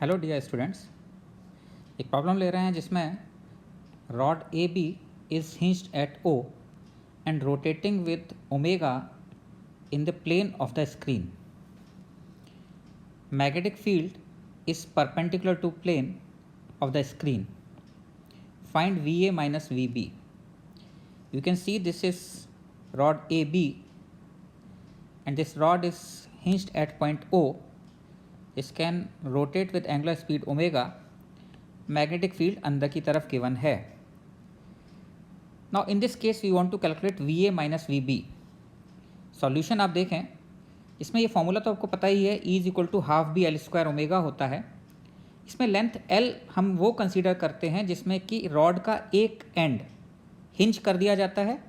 Hello dear students, एक problem ले रहे हैं जिसमें rod A B is hinged at O and rotating with omega in the plane of the screen. Magnetic field is perpendicular to plane of the screen. Find VA minus VB. You can see this is rod AB and this rod is hinged at point O. This can rotate with angular speed omega. Magnetic field अंदर की तरफ given है. Now in this case we want to calculate VA minus VB. Solution आप देखें, इसमें ये formula तो आपको पता ही है, E is equal to half B L square omega होता है. इसमें लेंथ L हम वो कंसीडर करते हैं जिसमें कि रॉड का एक एंड हिंज कर दिया जाता है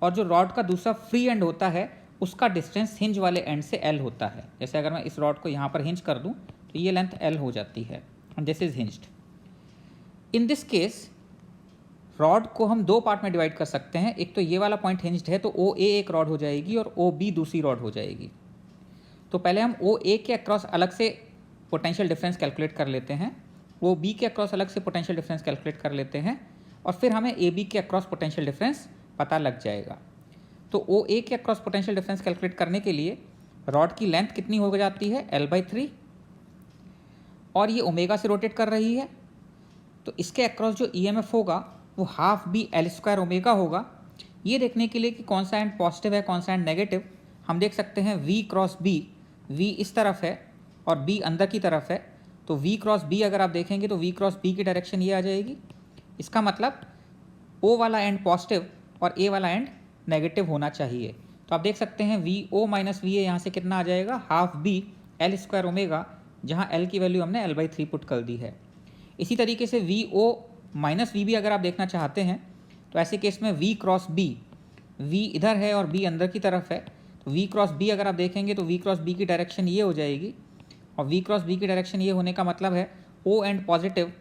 और जो रॉड का दूसरा फ्री एंड होता है उसका डिस्टेंस हिंज वाले एंड से L होता है. जैसे अगर मैं इस रॉड को यहाँ पर हिंज कर दूँ तो ये लेंथ L हो जाती है and this is hinged. In this case rod को हम दो पार्ट में डिवाइड कर सकते हैं. एक तो ये वाला पॉइंट हिंज्ड है तो OA एक रॉड हो जाएगी और OB दूसरी रॉड हो जाएगी. तो पहले हम OA के अक्रॉस अलग से पोटेंशियल डिफरेंस कैलकुलेट कर लेते हैं, OB के अक्रॉस अलग से पोटेंशियल डिफरेंस कैलकुलेट कर लेते हैं और फिर हमें AB के अक्रॉस पोटेंशियल डिफरेंस पता लग जाएगा. तो OA के अक्रॉस पोटेंशियल डिफरेंस कैलकुलेट करने के लिए रॉड की लेंथ कितनी हो जाती है, L/3, और ये ओमेगा से रोटेट कर रही है तो इसके अक्रॉस जो EMF होगा वो half B L square omega होगा. ये देखने के लिए कि कौन सा एंड पॉजिटिव है कौन सा एंड नेगेटिव, हम देख सकते हैं V क्रॉस B, V इस तरफ है और B अंदर की तरफ है. तो V क्रॉस B अगर आप देखेंगे तो V क्रॉस B की डायरेक्शन ये आ जाएगी. इसका मतलब O वाला एंड पॉजिटिव और A वाला एंड नेगेटिव होना चाहिए. तो आप देख सकते हैं VO माइनस VA यहाँ से कितना आ जाएगा, half B L square omega, जहाँ L की वैल्यू हमने L/3 पुट कर दी है. इसी तरीके से VO माइनस VB अगर आप देखना चाहते हैं तो ऐसे केस में V क्रॉस B, V इधर है और B अंदर की तरफ है. तो V क्रॉस B अगर आप देखेंगे तो V क्रॉस B की डायरेक्शन ये हो जाएगी और V क्रॉस B की डायरेक्शन ये होने का मतलब है O एंड पॉजिटिव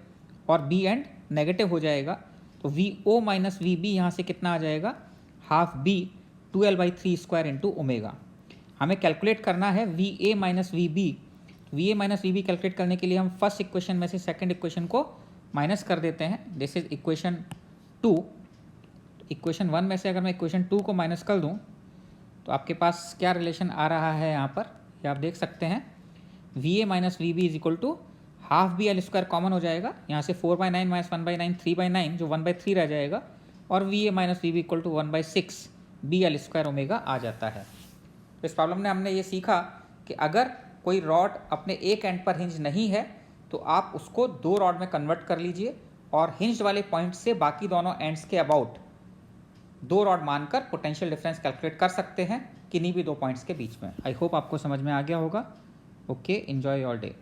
और B एंड नेगेटिव हो जाएगा. तो VO माइनस VB यहाँ से कितना आ जाएगा, half B 2L/3 square into omega. हमें कैलकुलेट करना है VA minus VB. VA minus VB calculate करने के लिए हम फर्स्ट इक्वेशन में से सेकेंड इक्वेशन को माइनस कर देते हैं. This is equation 2. इक्वेशन 1 में से अगर मैं इक्वेशन 2 को माइनस कर दूं तो आपके पास क्या रिलेशन आ रहा है यहाँ पर, ये आप देख सकते हैं. VA minus VB is equal to half B L square common हो जाएगा, यहाँ से 4/9 माइनस 1/9 3/9 जो 1/3 रह जाएगा और VA minus VB equal to 1/6 B L square omega आ जाता है. तो इस प्रॉब्लम में हमने ये सीखा कि अगर कोई रॉड अपने एक एंड पर हिंज नहीं है तो आप उसको दो रॉड में कन्वर्ट कर लीजिए और हिंज्ड वाले पॉइंट से बाकी दोनों एंड्स के अबाउट दो रॉड मानकर पोटेंशियल डिफरेंस कैलकुलेट कर सकते हैं किन्हीं भी दो पॉइंट्स के बीच में. आई होप आपको समझ में आ गया होगा. Okay, enjoy your day.